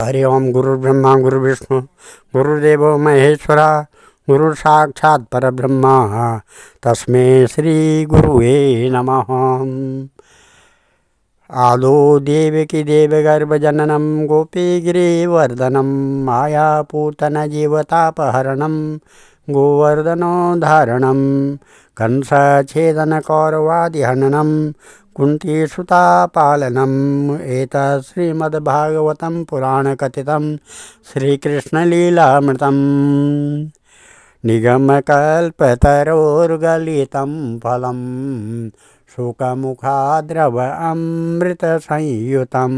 हरि ओम। गुरुर्ब्रह्मा गुरुर्विष्णु गुरुर्देवो महेश्वरा गुरु साक्षात् परब्रह्म तस्मै श्री गुरुवे नमः। आदो देवकी देवगर्भजननं गोपीगिरिवर्धनं मायापूतनजीवतापहरणं गोवर्धनोद्धारणं कंसच्छेदनकौरवादिहननं कुन्तीसुतापालनम् एतत् श्रीमद्भागवतं पुराणकथितं श्रीकृष्णलीलामृतम्। निगमकल्पतरोर्गलितं फलं शुकमुखाद्रवमृतसंयुतं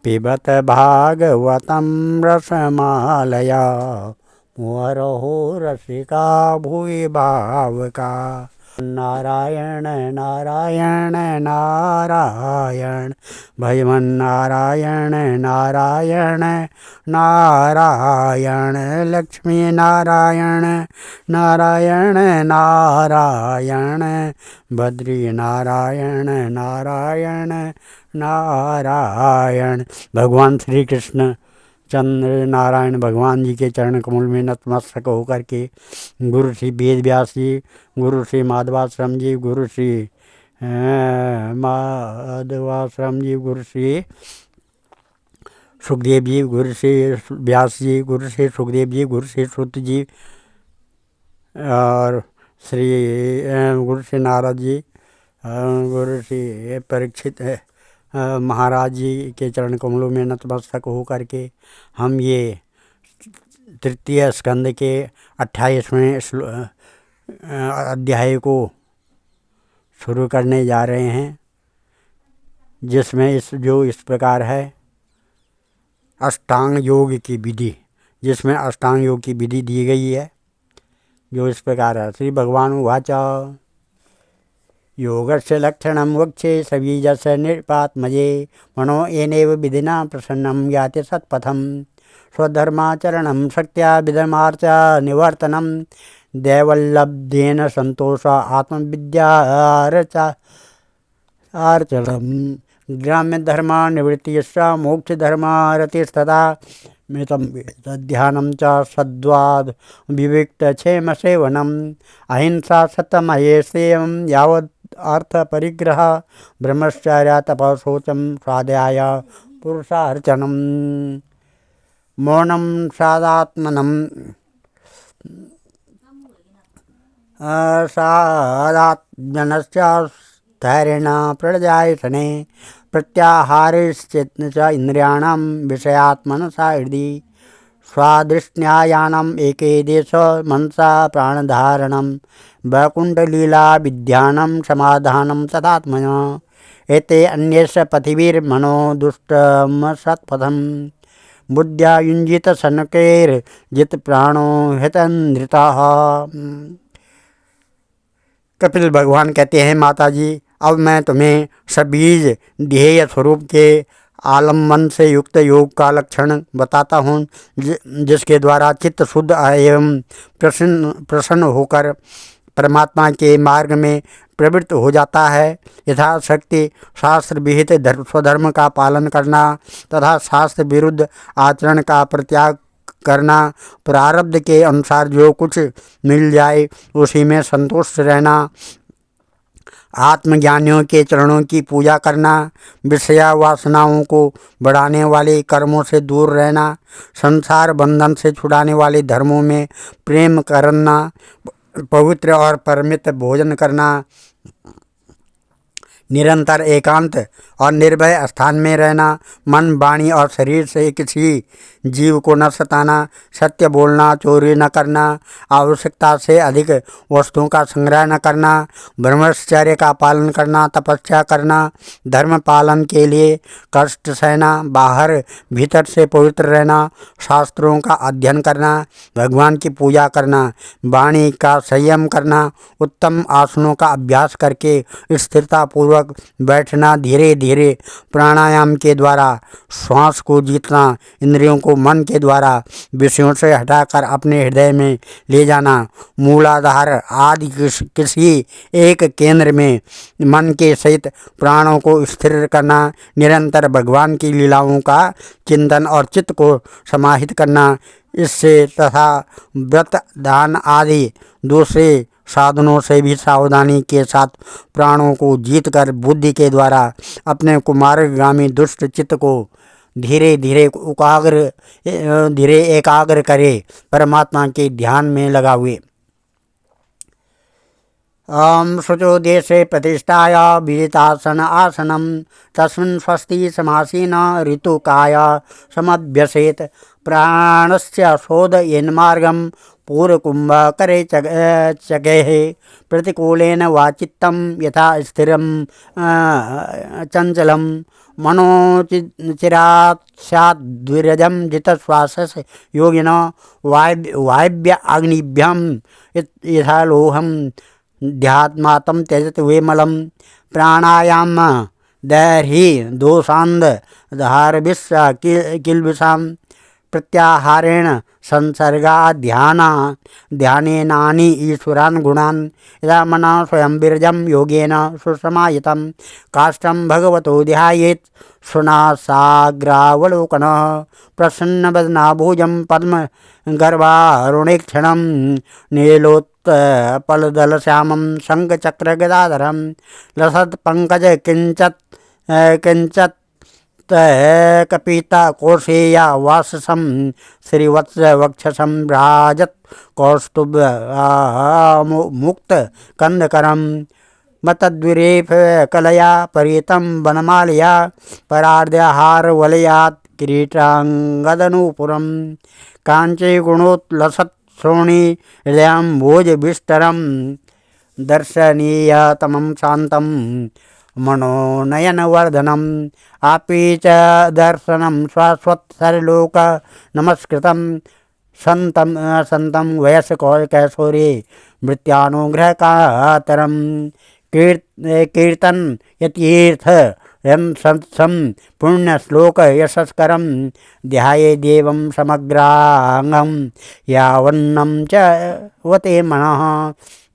पिबत भागवतं रसमालया मुहुरहो रसिका भुवि भावुका। नारायण नारायण नारायण भगवन्नारायण नारायण नारायण लक्ष्मी नारायण नारायण नारायण बद्री नारायण नारायण नारायण। भगवान श्री कृष्ण चंद्र नारायण भगवान जी के चरण कमल में नतमस्तक होकर के गुरु श्री वेद व्यास जी, गुरु श्री माधवाश्रम जी, गुरु श्री माधवाश्रम जी, गुरु श्री सुखदेव जी, गुरु श्री व्यास जी, गुरु श्री सुखदेव जी, गुरु श्री श्रुत जी और श्री गुरु श्री नारद जी, गुरु श्री परीक्षित महाराज जी के चरण कमलों में नतमस्तक हो करके हम ये तृतीय स्कंद के 28वें अध्याय को शुरू करने जा रहे हैं, जिसमें इस प्रकार है अष्टांग योग की विधि, जिसमें अष्टांग योग की विधि दी गई है जो इस प्रकार है। श्री भगवान उवाचा योगस्य लक्षणं वक्षे सबीजस्य निपात्मजे मनो येनैव विधिना प्रसन्नं याति सत्पथं स्वधर्माचरणं शक्त्या विधर्मार्च निवर्तनं दैवल्लब्धेन संतोष आत्मविद्यार्चनम् ग्राम्य धर्मा निवृत्तिश्च मोक्ष धर्मा रतिस्तथा मितं ध्यानं च सद्वाद विविक्त क्षेम सेवनम् अहिंसा सत्यमहेस्तेयं यावत् अर्थ परिग्रह ब्रह्मचर्य तपशोचम स्वाध्याय पुरुषार्चनम् मौनं सादात्मनं सादात्मनश्च धैर्येण प्रजायतने प्रत्याहारश्चेत्न च इंद्रियाणां विषयात्मनसा हृदि स्वादृष्ण्यायानम् एके देश मनसा प्राणधारणं वैकुण्ठलीला विद्यानं समाधानं तदात्मना एते अन्येष पथिभिर्मनो दुष्टं सत्पथं बुद्ध्या युञ्जित शनकैर्जित प्राणो हितनृतः। कपिल भगवान कहते हैं, माता जी अब मैं तुम्हें सबीज ध्येय स्वरूप के आलम्बन से युक्त योग का लक्षण बताता हूँ, जिसके द्वारा चित्त शुद्ध एवं प्रसन्न होकर परमात्मा के मार्ग में प्रवृत्त हो जाता है। यथाशक्ति शास्त्र विहित स्वधर्म का पालन करना तथा शास्त्र विरुद्ध आचरण का परित्याग करना, प्रारब्ध के अनुसार जो कुछ मिल जाए उसी में संतुष्ट रहना, आत्मज्ञानियों के चरणों की पूजा करना, विषया वासनाओं को बढ़ाने वाले कर्मों से दूर रहना, संसार बंधन से छुड़ाने वाले धर्मों में प्रेम करना, पवित्र और परमित भोजन करना, निरंतर एकांत और निर्भय स्थान में रहना, मन वाणी और शरीर से किसी जीव को न सताना, सत्य बोलना, चोरी न करना, आवश्यकता से अधिक वस्तुओं का संग्रह न करना, ब्रह्मचर्य का पालन करना, तपस्या करना, धर्म पालन के लिए कष्ट सहना, बाहर भीतर से पवित्र रहना, शास्त्रों का अध्ययन करना, भगवान की पूजा करना, वाणी का संयम करना, उत्तम आसनों का अभ्यास करके स्थिरता पूर्वक पूर्वक बैठना, धीरे धीरे प्राणायाम के द्वारा श्वास को जीतना, इंद्रियों को मन के द्वारा विषयों से हटाकर अपने हृदय में ले जाना, मूलाधार आदि किसी एक केंद्र में मन के सहित प्राणों को स्थिर करना, निरंतर भगवान की लीलाओं का चिंतन और चित्त को समाहित करना, इससे तथा व्रत दान आदि दूसरे साधनों से भी सावधानी के साथ प्राणों को जीतकर बुद्धि के द्वारा अपने कुमार्गामी दुष्ट चित्त को धीरे धीरे एकाग्र करे, परमात्मा के ध्यान में लगा हुए। ओम शुचो देशे प्रतिष्ठाय विजितासन आसनम तस्मिन् स्वस्ति समासीन ऋतुकाय समभ्यसेत प्राणस्य शोधयेन्मार्गं पूर्वकुम्भकरे चगेः प्रतिकूलेन वा चित्तं यथा स्थिरं चञ्चलं मनोचिरात् स्याद्विरजं जितश्वासस्य योगिनो वायव्य अग्निभ्यं यथा लोहं ध्यात्मातं त्यजत वेमलं प्राणायाम दैर्हि दोषान्द धारविश्व किल्बिषां प्रत्याहारेण संसर्गा ध्यानेनानि ईश्वरान् गुणान् यदा मनः स्वयं विरजं योगेन सुसमाहितं काष्ठं भगवतो ध्यायेत् सुनासाग्रावलोकनः प्रसन्नवदनाभुजं पद्मगर्भारुणेक्षणं नीलोत्पलदलश्यामं शङ्खचक्रगदाधरं लसत्पङ्कज किञ्चित् कपिता कौशेया वाससं श्रीवत्स वक्षसं भ्राजत् कौस्तुभ मुक्त कंदकरं मतद्विरेफ कलया परितं वनमालया परार्ध्यहार वलयात् किरीटांगदनूपुरं कांचे गुणोत्लसत् श्रोणी हृदयं भोजविष्टरं दर्शनीयतमं शान्तं मनोनयनवर्धनम् आपि च दर्शनं शाश्वतसर्वलोक नमस्कृतं संतं वयस्कैशोरे मृत्यानुग्रहकातरं कीर्तन यतीर्थ सं पुण्यश्लोक यशस्करं ध्याये देवं समग्रांगं यावन्नं च वते मनः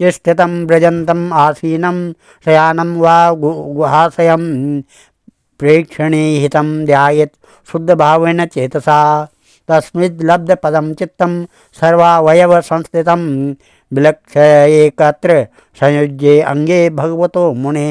स्थितं व्रजन्तम् आसीनं शयानं वा गुहाशयं प्रेक्षणे हितं ध्यायेत् शुद्धभावेन चेतसा तस्मिद्लब्धपदं चित्तं सर्वावयव संस्थितं विलक्ष्यैकत्र संयुज्ये अंगे भगवतो मुने।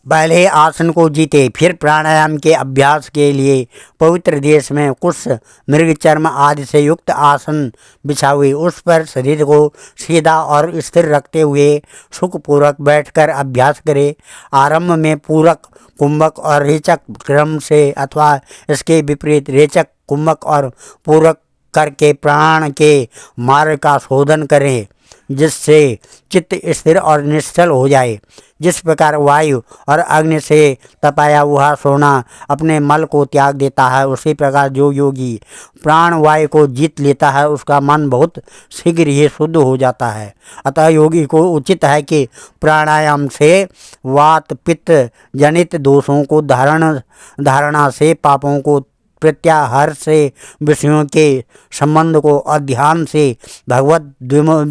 पहले आसन को जीते, फिर प्राणायाम के अभ्यास के लिए पवित्र देश में कुश मृग चर्म आदि से युक्त आसन बिछावे, उस पर शरीर को सीधा और स्थिर रखते हुए सुखपूर्वक बैठकर अभ्यास करे। आरंभ में पूरक, कुंभक और रेचक क्रम से अथवा इसके विपरीत रेचक, कुंभक और पूरक करके प्राण के मार्ग का शोधन करें, जिससे चित्त स्थिर और निश्चल हो जाए। जिस प्रकार वायु और अग्नि से तपाया हुआ सोना अपने मल को त्याग देता है, उसी प्रकार जो योगी प्राण वायु को जीत लेता है उसका मन बहुत शीघ्र ही शुद्ध हो जाता है। अतः योगी को उचित है कि प्राणायाम से वात पित्त जनित दोषों को धारणा से, पापों को प्रत्याहार से, विषयों के संबंध को अध्यान से, भगवत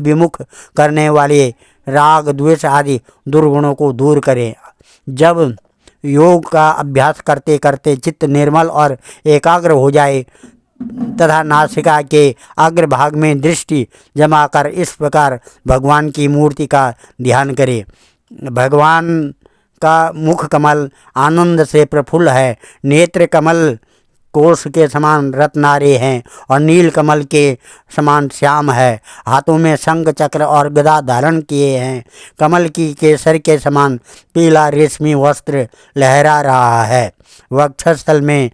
विमुख करने वाले राग द्वेष आदि दुर्गुणों को दूर करें। जब योग का अभ्यास करते करते चित्त निर्मल और एकाग्र हो जाए तथा नासिका के अग्रभाग में दृष्टि जमाकर इस प्रकार भगवान की मूर्ति का ध्यान करें। भगवान का मुख कमल आनंद से प्रफुल्ल है, नेत्र कमल कोष के समान रत्नारे हैं और नील कमल के समान श्याम है। हाथों में शंख चक्र और गदा धारण किए हैं। कमल की केसर के समान पीला रेशमी वस्त्र लहरा रहा है। वक्षस्थल में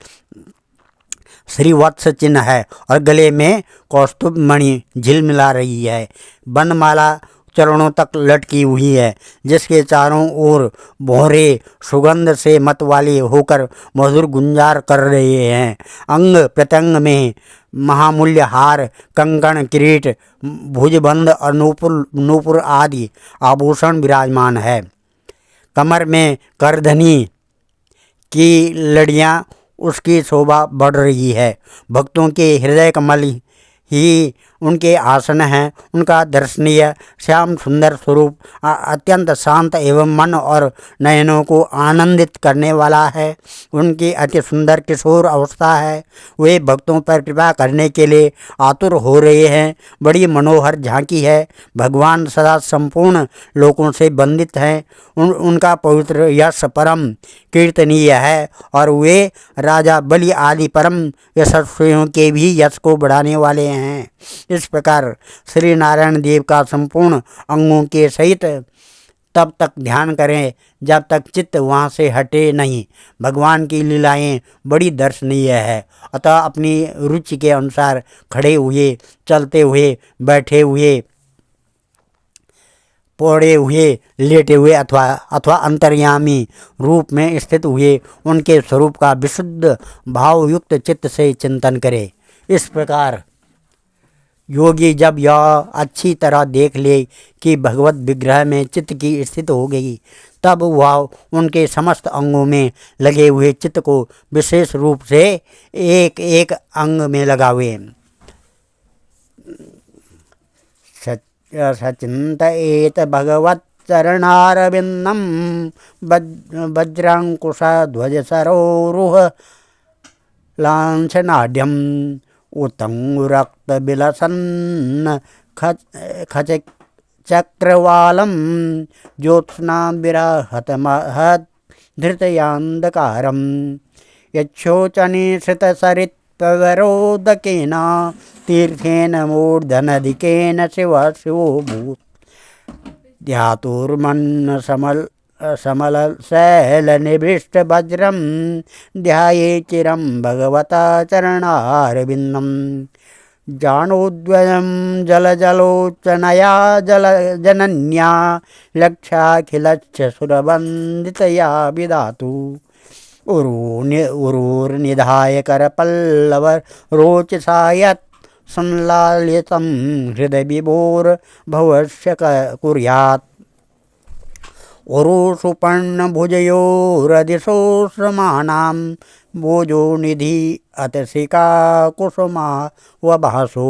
श्रीवत्स चिन्ह है और गले में कौस्तुभ मणि झिलमिला रही है। बनमाला चरणों तक लटकी हुई है, जिसके चारों ओर भौरे सुगंध से मत वाले होकर मधुर गुंजार कर रहे हैं। अंग प्रत्यंग में महामूल्य हार, कंकण, किरीट, भुजबंद और नूपुर आदि आभूषण विराजमान है। कमर में करधनी की लड़ियां उसकी शोभा बढ़ रही है। भक्तों के हृदय कमल ही उनके आसन हैं। उनका दर्शनीय श्याम सुंदर स्वरूप अत्यंत शांत एवं मन और नयनों को आनंदित करने वाला है। उनकी अति सुंदर किशोर अवस्था है। वे भक्तों पर कृपा करने के लिए आतुर हो रहे हैं। बड़ी मनोहर झांकी है। भगवान सदा संपूर्ण लोकों से वंदित हैं। उनका पवित्र यश परम कीर्तनीय है और वे राजा बलि आदि परम यशस्वियों के भी यश को बढ़ाने वाले हैं। इस प्रकार श्री नारायण देव का संपूर्ण अंगों के सहित तब तक ध्यान करें जब तक चित्त वहाँ से हटे नहीं। भगवान की लीलाएं बड़ी दर्शनीय है। अतः अपनी रुचि के अनुसार खड़े हुए, चलते हुए, बैठे हुए, पौड़े हुए, लेटे हुए अथवा अंतर्यामी रूप में स्थित हुए उनके स्वरूप का विशुद्ध भावयुक्त चित्त से चिंतन करे। इस प्रकार योगी जब यह अच्छी तरह देख ले कि भगवत विग्रह में चित्त की स्थिति हो गई, तब वह उनके समस्त अंगों में लगे हुए चित्त को विशेष रूप से एक एक अंग में लगावे। सचिंतयेत भगवच्चरणारविंदम वज्रांकुशध्वज सरोरुह लांछनाढ्यम उत्तंगुरक्तबिलसन्न खचक्रवालं ज्योत्स्नाविरहतमहद्धृतयान्धकारं यच्छोचनिश्रितसरित्प्रवरोदकेन तीर्थेन मूर्धनधिकेन शिवोऽभूत् ध्यातुर्मन्न समलशैलनिभृष्टवज्रं ध्याये चिरं भगवता चरणारविन्दं जानोद्वयं जलजलोचनया जनन्या लक्ष्याखिलच्छ सुरवन्दितया विधातु उरुर्निधाय करपल्लव रोचसा यत् संलालितं हृदयविभोर्भवस्य कुर्यात् उरुसुपर्णभुजयोरधिशोषमाणां भोजो निधि अतसिका कुसुमा वभासो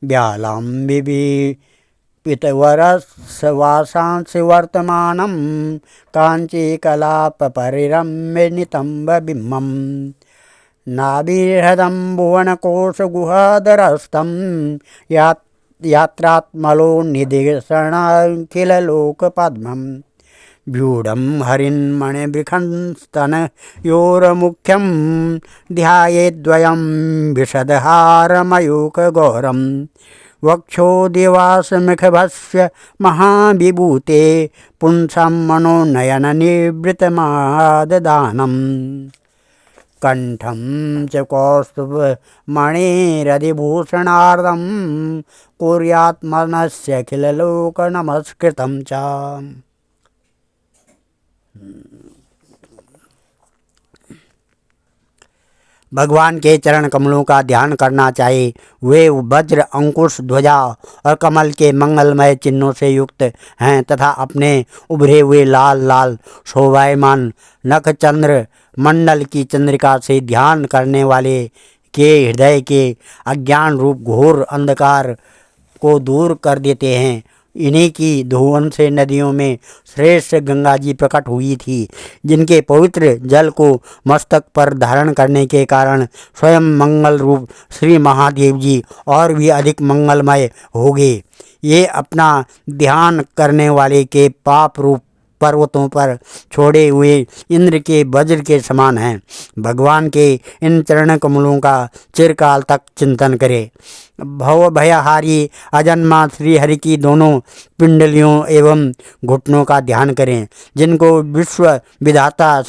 व्यालां विपितवरसवासांसि वर्तमानं काञ्चीकलापपरिरम्यनितम्बबिम्बं नाभिहृदं भुवनकोशगुहादरस्थं यात्रात्मलो निधिषणाखिललोकपद्मं व्यूढं हरिन्मणिबृखंस्तनयोर्मुख्यं ध्यायेद्वयं विशदहारमयूखगौरं वक्षोदिवासमुखभस्य महाविभूते पुंसां मनोनयननिवृतमाददानं कंठं च कौस्तुभमणिरधिभूषणार्धं कुर्यात्मनस्यखिललोकनमस्कृतं च। भगवान के चरण कमलों का ध्यान करना चाहिए। वे वज्र, अंकुश, ध्वजा और कमल के मंगलमय चिन्हों से युक्त हैं तथा अपने उभरे हुए लाल लाल शोभायमान नख चंद्र मंडल की चंद्रिका से ध्यान करने वाले के हृदय के अज्ञान रूप घोर अंधकार को दूर कर देते हैं। इन्हीं की धुवन से नदियों में श्रेष्ठ गंगा जी प्रकट हुई थी, जिनके पवित्र जल को मस्तक पर धारण करने के कारण स्वयं मंगल रूप श्री महादेव जी और भी अधिक मंगलमय हो गए। ये अपना ध्यान करने वाले के पाप रूप पर्वतों पर छोड़े हुए इंद्र के वज्र के समान हैं। भगवान के इन चरण कमलों का चिरकाल तक चिंतन करें। भव भयहारी अजन्मा श्री हरि की दोनों पिंडलियों एवं घुटनों का ध्यान करें, जिनको विश्व विधाता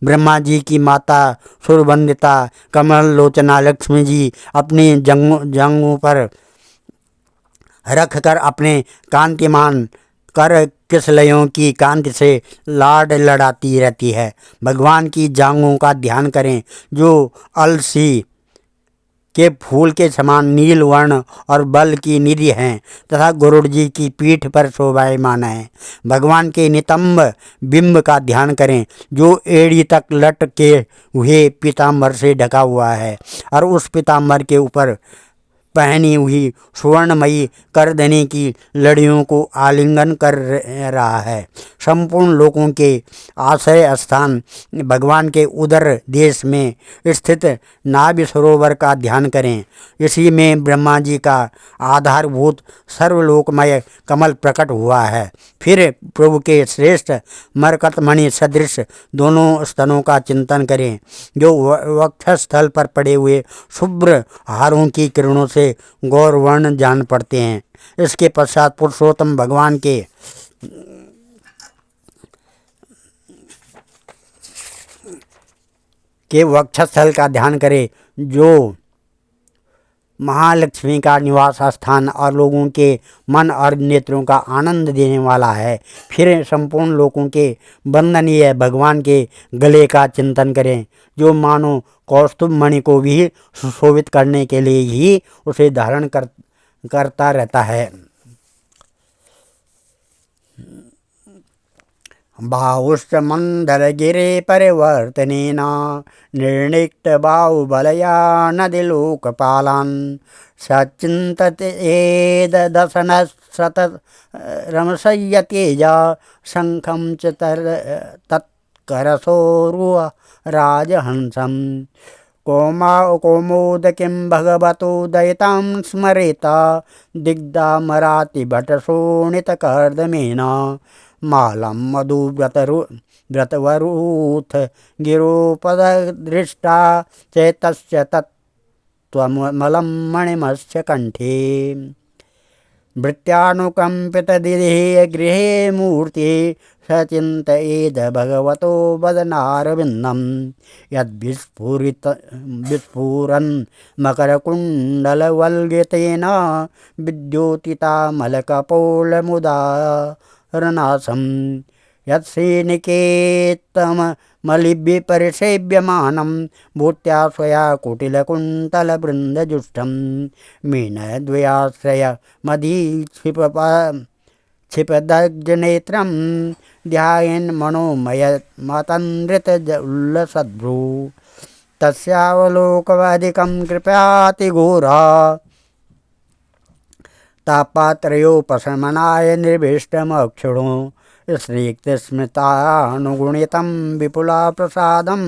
ब्रह्मा जी की माता सुरवंदिता कमल लोचना लक्ष्मी जी अपनी जंगों पर रख कर अपने कांतिमान कर किसलयों की कांति से लाड लड़ाती रहती है। भगवान की जांघों का ध्यान करें जो अलसी के फूल के समान नील वर्ण और बल की निधि हैं तथा गरुड़ जी की पीठ पर शोभायमान है। भगवान के नितंब बिंब का ध्यान करें जो एड़ी तक लटके हुए पीताम्बर से ढका हुआ है और उस पीताम्बर के ऊपर पहनी हुई सुवर्णमयी करधनी की लड़ियों को आलिंगन कर रहा है। संपूर्ण लोगों के आश्रय स्थान भगवान के उदर देश में स्थित नाभि सरोवर का ध्यान करें। इसी में ब्रह्मा जी का आधारभूत सर्वलोकमय कमल प्रकट हुआ है। फिर प्रभु के श्रेष्ठ मरकतमणि सदृश दोनों स्तनों का चिंतन करें जो वक्षस्थल पर पड़े हुए शुभ्र हारों की किरणों से गौरवर्ण जान पड़ते हैं। इसके पश्चात पुरुषोत्तम भगवान के वक्षस्थल का ध्यान करें जो महालक्ष्मी का निवास स्थान और लोगों के मन और नेत्रों का आनंद देने वाला है। फिर संपूर्ण लोगों के वंदनीय भगवान के गले का चिंतन करें जो मानो कौस्तुभ मणि को भी सुशोभित करने के लिए ही उसे धारण करता रहता है। बाहुश्च मन्दरगिरे परिवर्तनेन निर्णिक्त बाहुबलया नदिलोकपालान् सचिन्तयेददशनशतरमसय्यतेजा शङ्खं च तत्करसोरुराजहंसं कौमोदकीं भगवतो दयितां स्मरेत दिग्धामरातिभटशोणितकर्दमेन मालं मधुव्रतवरूथ गिरोपदृष्टा चेतस्य तत्त्वमलं मणिमस्य कंठे भृत्यानुकंपितदिदेह गृहे मूर्ति सचिन्तयेद भगवतो वदनारविन्दं यद्विस्फुरन् मकरकुण्डलवल्गितेन विद्योतितामलकपोलमुदारनासं यत्श्रीनिकेतमलिभिपरिसेव्यमानं भूत्या स्वया कुटिलकुन्तलवृन्दजुष्टं मीनद्वयाश्रयमधीक्षिपदग्धनेत्रं ध्यायन् मनोमयमतनृतोल्लसद्भ्रू तस्यावलोकवादिकं कृपयातिघोरा तापत्रयोपशमनाय निर्भीष्टमक्षुणो श्रीकृष्णस्मृतानुगुणितं विपुला प्रसादं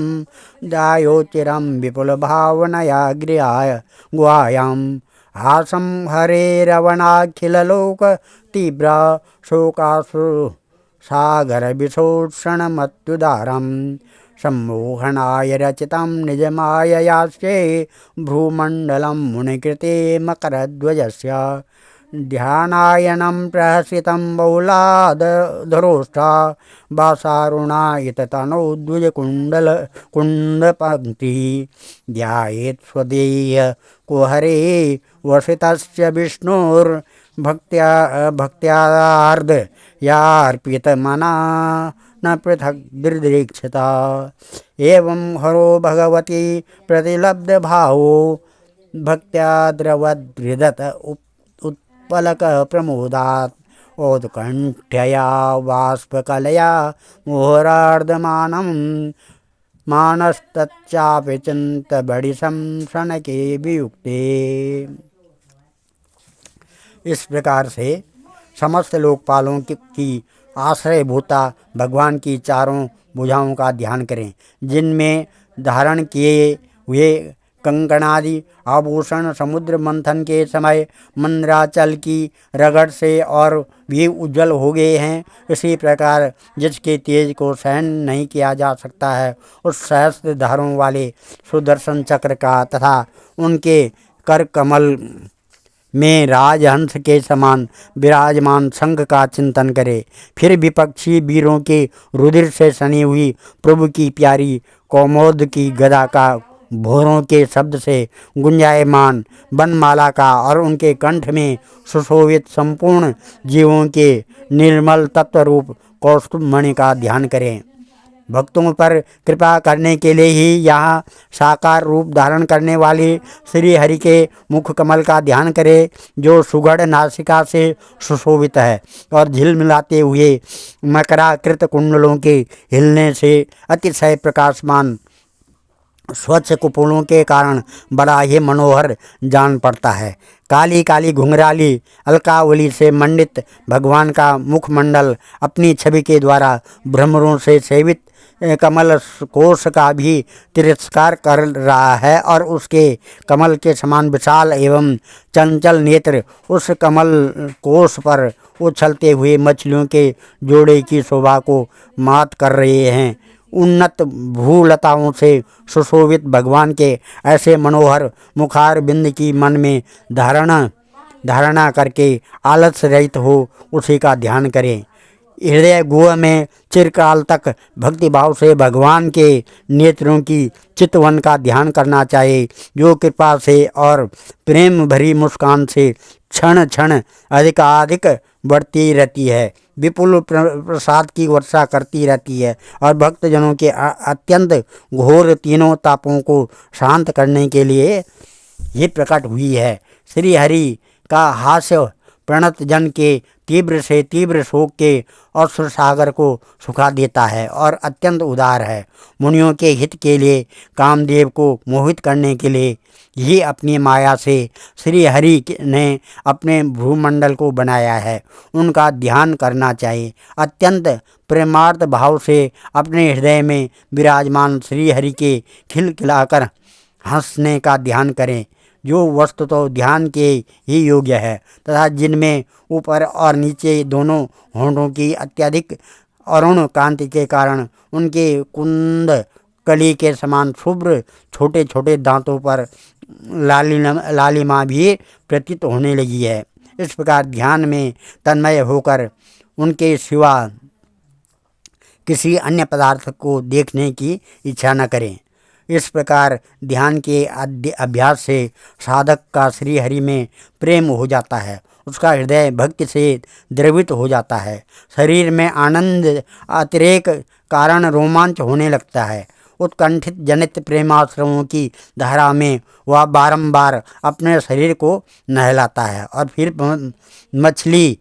जायोचिरं विपुलभावनया गृहाय गुहायां हासं हरेरवणाखिललोकतीव्र शोकासु सागरविशोषणमत्युदारं सम्मोहनाय रचितं निजमाययास्ये भ्रूमण्डलं मुनिकृते मकरध्वजस्य ध्यानायनं प्रहसितं बहुलाधरोष्ठा वासारुणायिततनौ द्विजकुण्डपङ्क्तिः ध्यायेत् स्वदेय कुहरे वसितस्य विष्णोर्भक्त्यार्धयार्पितमना न पृथक् दृदीक्षिता एवं हरो भगवती प्रतिलब्धभावो भक्त्या द्रवद्विदत उत्पलक प्रमोदात् औत्कण्ठया बाष्पकलया मुहुरार्धमानं मानस्तच्चापि चिन्तबडिशं शनके वियुक्ते। इस प्रकार से समस्त लोकपालों की आश्रयभूता भगवान की चारों भुजाओं का ध्यान करें जिनमें धारण किए हुए कंकणादि आभूषण समुद्र मंथन के समय मंदराचल की रगड़ से और भी उज्जवल हो गए हैं। इसी प्रकार जिसके तेज को सहन नहीं किया जा सकता है उस सहस्त्र धारों वाले सुदर्शन चक्र का तथा उनके कर कमल में राजहंस के समान विराजमान शंख का चिंतन करे। फिर विपक्षी वीरों के रुधिर से सनी हुई प्रभु की प्यारी कौमोद की गदा का भोरों के शब्द से गुंजायमान वनमाला का और उनके कंठ में सुशोभित संपूर्ण जीवों के निर्मल तत्व रूप कौस्तुभ मणि का ध्यान करें। भक्तों पर कृपा करने के लिए ही यहाँ साकार रूप धारण करने वाली श्री हरि के मुख कमल का ध्यान करें, जो सुगढ़ नासिका से सुशोभित है और झिलमिलाते हुए मकराकृत कुंडलों के हिलने से अतिशय प्रकाशमान स्वच्छ कुपोलों के कारण बड़ा ही मनोहर जान पड़ता है। काली काली घुंघराली अलकावली से मंडित भगवान का मुखमंडल अपनी छवि के द्वारा भ्रमरों से सेवित कमल कोश का भी तिरस्कार कर रहा है और उसके कमल के समान विशाल एवं चंचल नेत्र उस कमल कोश पर उछलते हुए मछलियों के जोड़े की शोभा को मात कर रहे हैं। उन्नत भूलताओं से सुशोभित भगवान के ऐसे मनोहर मुखार बिंद की मन में धारणा करके आलस रहित हो उसी का ध्यान करें। हृदय गुह में चिरकाल तक भक्तिभाव से भगवान के नेत्रों की चितवन का ध्यान करना चाहिए, जो कृपा से और प्रेम भरी मुस्कान से क्षण क्षण अधिकाधिक बढ़ती रहती है, विपुल प्रसाद की वर्षा करती रहती है और भक्तजनों के अत्यंत घोर तीनों तापों को शांत करने के लिए ये प्रकट हुई है। श्री हरि का हास्य प्रणत जन के तीव्र से तीव्र शोक के अश्रु सागर को सुखा देता है और अत्यंत उदार है। मुनियों के हित के लिए कामदेव को मोहित करने के लिए ही अपनी माया से श्री हरि ने अपने भूमंडल को बनाया है। उनका ध्यान करना चाहिए। अत्यंत प्रेमार्थ भाव से अपने हृदय में विराजमान श्री हरि के खिलखिलाकर हंसने का ध्यान करें, जो वस्तुतः तो ध्यान के ही योग्य है तथा जिनमें ऊपर और नीचे दोनों होंठों की अत्यधिक अरुण कांति के कारण उनके कुंद कली के समान शुभ्र छोटे छोटे दांतों पर लालिमा भी प्रतीत होने लगी है। इस प्रकार ध्यान में तन्मय होकर उनके सिवा किसी अन्य पदार्थ को देखने की इच्छा न करें। इस प्रकार ध्यान के अभ्यास से साधक का श्री हरि में प्रेम हो जाता है, उसका हृदय भक्ति से द्रवित हो जाता है, शरीर में आनंद अतिरेक कारण रोमांच होने लगता है। उत्कंठित जनित प्रेमाश्रमों की धारा में वह बारंबार अपने शरीर को नहलाता है और फिर मछली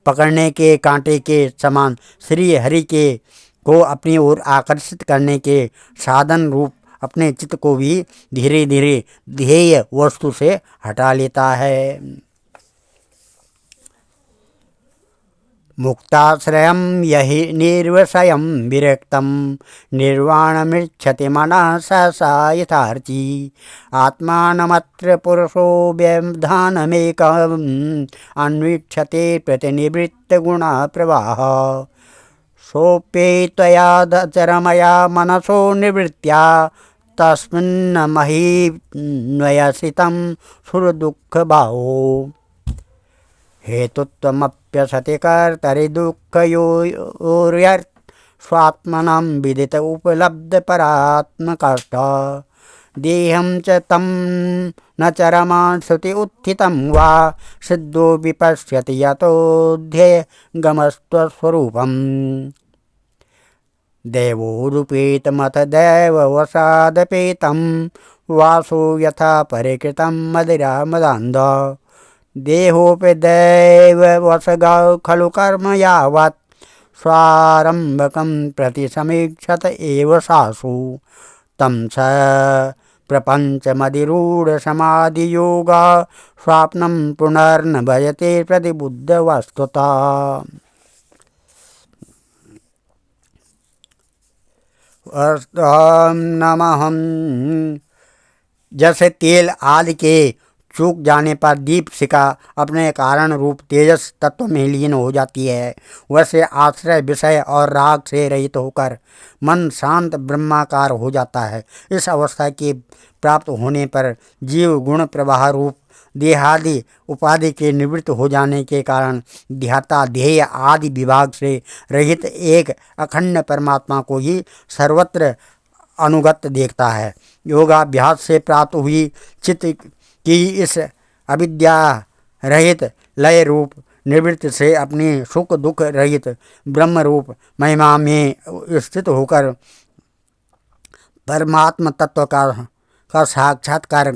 पकड़ने के कांटे के समान श्री हरि के को अपनी ओर आकर्षित करने के साधन रूप अपने चित्त को भी धीरे धीरे ध्येय वस्तु से हटा लेता है। मुक्ताश्रयं यहि निर्वशयं विरक्तं निर्वाणमृच्छति मनः सहसा यथार्थी आत्मानमत्र पुरुषो व्यवधानमेकम् अन्वीक्षते प्रतिनिवृत्तगुणः प्रवाहः सोऽप्ये त्वया चरमया मनसो निवृत्त्या तस्मिन् महीन्वयसितं सुरदुःखभावो हेतुत्वमप्यसति कर्तरि दुःखयोर्यत् स्वात्मनं विदित उपलब्धपरात्मकष्ट देहं च तं न चरमान् श्रुति उत्थितं वा सिद्धो विपश्यति यतोऽध्यगमस्त्वस्वरूपम् देवोरुपेतमथ दैववशादपेतं वासो यथा परिकृतं मदिरा मदान्ध देहोपि दैववशगा खलु कर्म यावत् स्वारम्भकं प्रति समीक्षत एव सासु तं स प्रपञ्चमधिरूढसमाधियोगा स्वाप्नं पुनर्न भजते प्रतिबुद्धवस्तुतः। नमहं जैसे तेल आदि के चूक जाने पर दीप शिखा अपने कारण रूप तेजस तत्व में लीन हो जाती है, वैसे आश्रय विषय और राग से रहित होकर मन शांत ब्रह्माकार हो जाता है। इस अवस्था के प्राप्त होने पर जीव गुण प्रवाह रूप देहादि उपाधि के निवृत्त हो जाने के कारण ध्याता ध्येय आदि विभाग से रहित एक अखंड परमात्मा को ही सर्वत्र अनुगत देखता है। योगाभ्यास से प्राप्त हुई चित्त की इस अविद्या रहित लय रूप निवृत्ति से अपनी सुख दुख रहित ब्रह्म रूप महिमा में स्थित होकर परमात्म तत्व का साक्षात्कार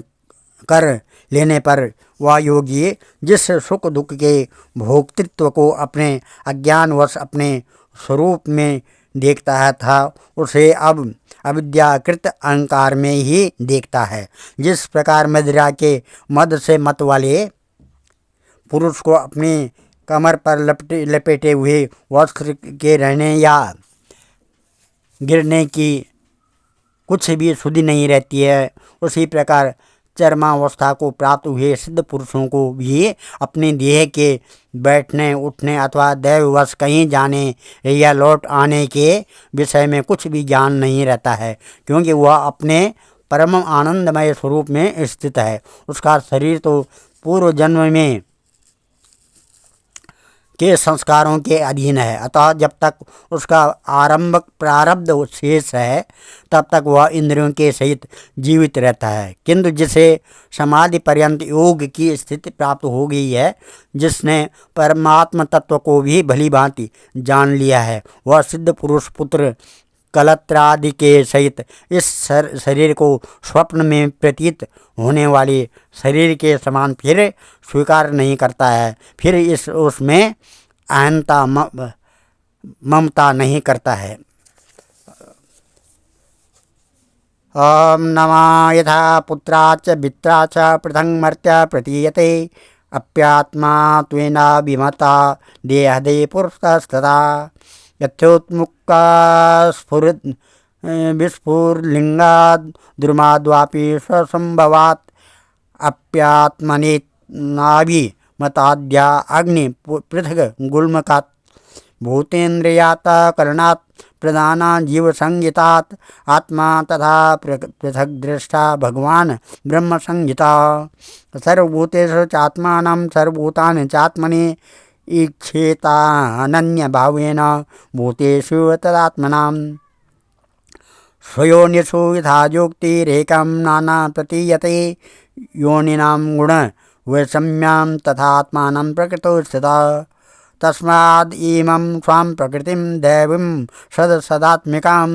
कर लेने पर वह योगी जिस सुख दुख के भोक्तृत्व को अपने अज्ञानवश अपने स्वरूप में देखता था, उसे अब अविद्याकृत अहंकार में ही देखता है। जिस प्रकार मदिरा के मद से मत वाले पुरुष को अपनी कमर पर लपेटे हुए वस्त्र के रहने या गिरने की कुछ भी सुधि नहीं रहती है, उसी प्रकार चरमावस्था को प्राप्त हुए सिद्ध पुरुषों को भी अपने देह के बैठने उठने अथवा दैववश कहीं जाने या लौट आने के विषय में कुछ भी ज्ञान नहीं रहता है, क्योंकि वह अपने परम आनंदमय स्वरूप में स्थित है। उसका शरीर तो पूर्व जन्म में के संस्कारों के अधीन है, अतः जब तक उसका आरंभक प्रारब्ध शेष है तब तक वह इंद्रियों के सहित जीवित रहता है। किंतु जिसे समाधि पर्यंत योग की स्थिति प्राप्त हो गई है, जिसने परमात्म तत्व को भी भली भांति जान लिया है, वह सिद्ध पुरुष पुत्र कलत्रादि के सहित इस शरीर को स्वप्न में प्रतीत होने वाले शरीर के समान फिर स्वीकार नहीं करता है, फिर उसमें अहंता ममता नहीं करता है। ओम नमः यथा पुत्राच वित्राच पृथंग मर्त्य प्रतीयते अप्यात्मा त्वेना विमता देहदे पुरुषस्तथा यथोत्मुक्ता विस्फुरलिंगाद दुर्माद्वापि स्वसंभवात् अप्यात्मनेनाभि मताद्या अग्नि पृथक गुल्मकात् भूतेन्द्रियात करणात् प्रधाना जीव संहितात् आत्मा तथा पृथक दृष्टा भगवान ब्रह्म संहिता सर्वभूतेषु चात्मानं सर्वभूतानि चात्मनि ईक्षेतानन्य भावेन भूतेषु तदात्मनां स्वयोनिषु यथायोक्तिरेकं नाना प्रतीयते योनिनां गुण वैषम्यां तथात्मानं प्रकृतौ स्थितः तस्माद् इमं स्वां प्रकृतिं दैवीं सदात्मिकां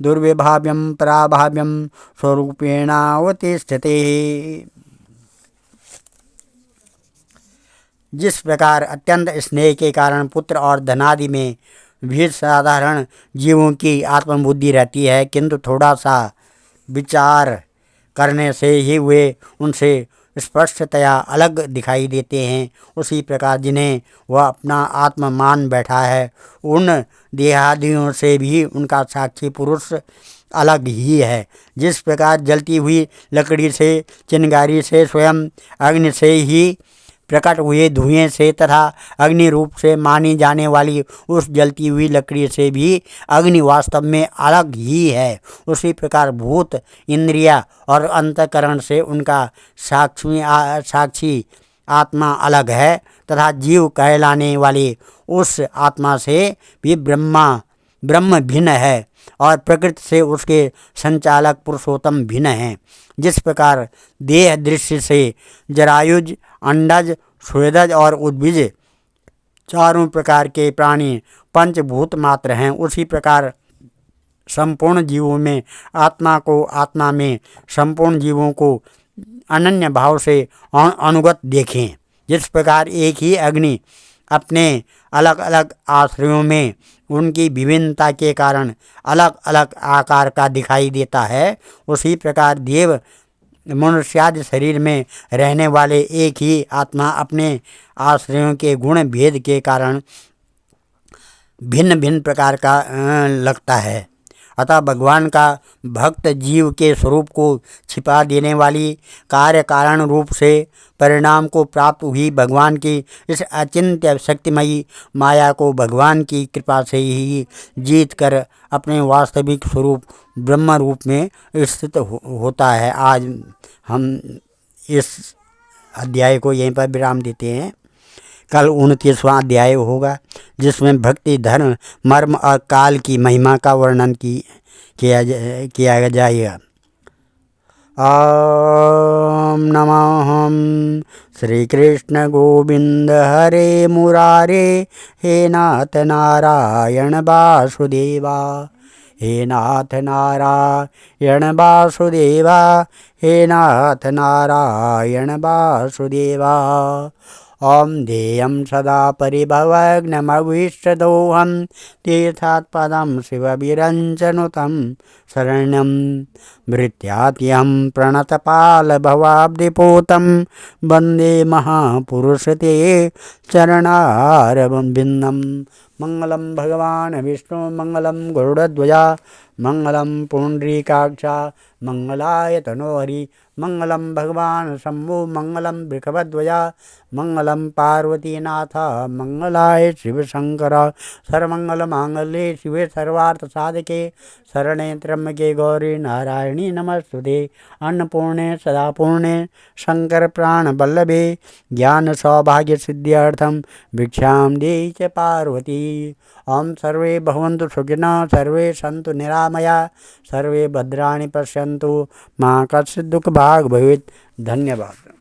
दुर्विभाव्यं पराभाव्यं स्वरूपेणावतिष्ठते। जिस प्रकार अत्यंत स्नेह के कारण पुत्र और धनादि में भी साधारण जीवों की आत्मबुद्धि रहती है, किंतु थोड़ा सा विचार करने से ही वे उनसे स्पष्टतया अलग दिखाई देते हैं, उसी प्रकार जिन्हें वह अपना आत्मा मान बैठा है, उन देहादियों से भी उनका साक्षी पुरुष अलग ही है। जिस प्रकार जलती हुई लकड़ी से, चिंगारी से, स्वयं अग्नि से ही प्रकट हुए धुएं से तथा अग्नि रूप से मानी जाने वाली उस जलती हुई लकड़ी से भी अग्नि वास्तव में अलग ही है, उसी प्रकार भूत इंद्रिया और अंतःकरण से उनका साक्षी आत्मा अलग है तथा जीव कहलाने वाले उस आत्मा से भी ब्रह्म भिन्न है और प्रकृति से उसके संचालक पुरुषोत्तम भिन्न हैं। जिस प्रकार देह दृश्य से जरायुज, अंडज, स्वेदज और उद्भिज चारों प्रकार के प्राणी पंचभूत मात्र हैं, उसी प्रकार संपूर्ण जीवों में आत्मा को आत्मा में संपूर्ण जीवों को अनन्य भाव से अनुगत देखें। जिस प्रकार एक ही अग्नि अपने अलग अलग आश्रयों में उनकी विभिन्नता के कारण अलग अलग आकार का दिखाई देता है, उसी प्रकार देव मनुष्यादि शरीर में रहने वाले एक ही आत्मा अपने आश्रयों के गुण भेद के कारण भिन्न भिन्न प्रकार का लगता है। अतः भगवान का भक्त जीव के स्वरूप को छिपा देने वाली कार्य कारण रूप से परिणाम को प्राप्त हुई भगवान की इस अचिंत्य शक्तिमयी माया को भगवान की कृपा से ही जीत कर अपने वास्तविक स्वरूप ब्रह्म रूप में स्थित होता है। आज हम इस अध्याय को यहीं पर विराम देते हैं। कल 29वां अध्याय होगा जिसमें भक्ति, धर्म, मर्म और काल की महिमा का वर्णन किया जाएगा। ओम नमः श्री कृष्ण गोविंद हरे मुरारे, हे नाथ नारायण वासुदेवा, हे नाथ नारायण वासुदेवा, हे नाथ नारायण वासुदेवा। ओम ध्येयं सदा परिभवग्नमभीष्टदोहं, तीर्थात्पदं शिवविरञ्जनुतं शरण्यं भृत्यात्यहं प्रणतपालभवाब्धिपूतं, वन्दे महापुरुषते चरणारविन्दं। मंगलम भगवान विष्णु मंगलम गरुड़ध्वजा, मंगलम पुंडरीकाक्षा, मंगलाय तनोहरि, मंगलम भगवान शंभु, मंगलम वृषभध्वजा, मंगलम पार्वतीनाथ, मंगलाय शिव शंकर। सर्वमंगल मांगल्ये शिवे सर्वार्थ साधके, शरणे त्र्यंबके गौरी नारायणी नमस्तुते। अन्नपूर्णे सदापूर्णे शंकर प्राण वल्लभे, ज्ञान सौभाग्य सिद्ध्यर्थम भिक्षां देहि च पार्वती। ओम सर्वे भवन्तु सुखिनः, सर्वे सन्तु निरामया, सर्वे भद्राणि पश्यन्तु, मा कश्चित् दुःखभाग् भवेत्। धन्यवाद।